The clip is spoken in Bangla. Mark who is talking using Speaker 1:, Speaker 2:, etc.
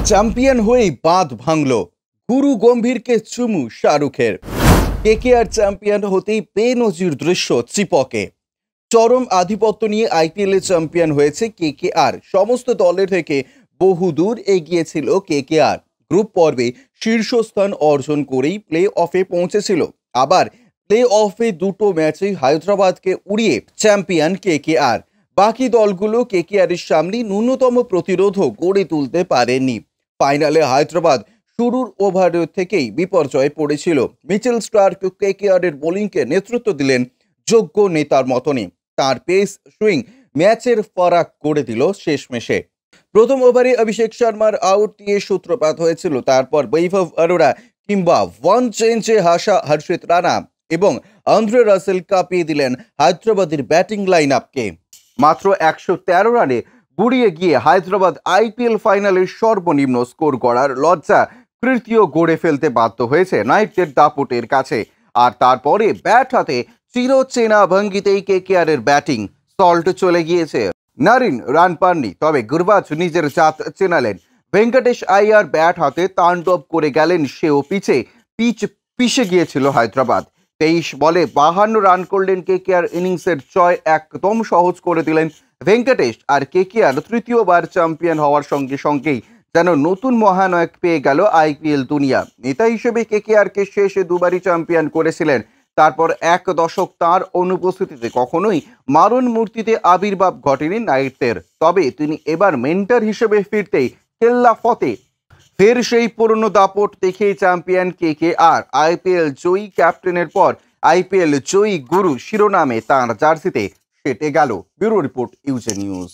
Speaker 1: চ্যাম্পিয়ন হয়েই বাঁধ ভাঙল, গুরু গম্ভীরকে চুমু শাহরুখের। কেকেআর চ্যাম্পিয়ন হতেই বেনজির দৃশ্য চিপকে। চরম আধিপত্য নিয়ে আইপিএলে চ্যাম্পিয়ন হয়েছে কেকেআর। সমস্ত দলের থেকে বহুদূর এগিয়েছিল কেকেআর। গ্রুপ পর্বে শীর্ষস্থান অর্জন করেই প্লে অফে পৌঁছেছিল। আবার প্লে অফে দুটো ম্যাচেই হায়দ্রাবাদকে উড়িয়ে চ্যাম্পিয়ন কেকেআর। বাকি দলগুলো কেকেআরের সামনে ন্যূনতম প্রতিরোধও গড়ে তুলতে পারেনি। ফাইনালে হায়দ্রাবাদ শুরুর ওভার থেকেই বিপর্যয়ে পড়েছিল। মিচেল স্টার্ক কেকেআরের বোলিংকে নেতৃত্ব দিলেন যোগ্য নেতার মতনই। তার পেস সুইং ম্যাচের ফারাক করে দিল শেষমেশে। প্রথম ওভারে অভিষেক শর্মার আউট দিয়ে সূত্রপাত হয়েছিল। তারপর বৈভব অরোরা কিংবা ওয়ান চেঞ্জে হর্ষিত রানা এবং আন্দ্রে রাসেল কাঁপিয়ে দিলেন হায়দ্রাবাদের ব্যাটিং লাইন আপকে। মাত্র 113 রানে গুড়িয়ে গিয়ে হায়দ্রাবাদ আইপিএল ফাইনালের সর্বনিম্ন স্কোর গড়ার লজ্জা তৃতীয় গড়ে ফেলতে বাধ্য হয়েছে নাইটদের দাপটের কাছে। আর তারপরে ব্যাট হাতে চিরচেনা ভঙ্গিতেই কেকেআরের ব্যাটিং সল্ট চলে গিয়েছে। নারিন রান পাননি, তবে গুরবাজ নিজের জাত চেনালেন। ভেঙ্কটেশ আইয়ার ব্যাট হাতে তাণ্ডব করে গেলেন, সেও পিছে গিয়েছিল হায়দ্রাবাদ। 23 বলে 52 রান করলেন কেকেআর। ইনিংসের জয় একদম সহজ করে দিলেন ভেঙ্কটেশ। আর কেকেআর তৃতীয়বার চ্যাম্পিয়ন হওয়ার সঙ্গে সঙ্গেই যেন নতুন মহানায়ক পেয়ে গেল আইপিএল দুনিয়া। নেতা হিসেবে কেকেআরকে শেষে দুবারই চ্যাম্পিয়ন করেছিলেন। তারপর এক দশক তার অনুপস্থিতিতে কখনোই মারণ মূর্তিতে আবির্ভাব ঘটেনি নাইটদের। তবে তিনি এবার মেন্টর হিসেবে ফিরতেই কেল্লা ফতে ফের সেই পুরনো দাপট দেখেই চ্যাম্পিয়ন কেকেআর। আইপিএল জয়ী ক্যাপ্টেনের পর আইপিএল জয়ী গুরু শিরোনামে তাঁর জার্সিতে সেটে গেল। ব্যুরো রিপোর্ট, ইউজে নিউজ।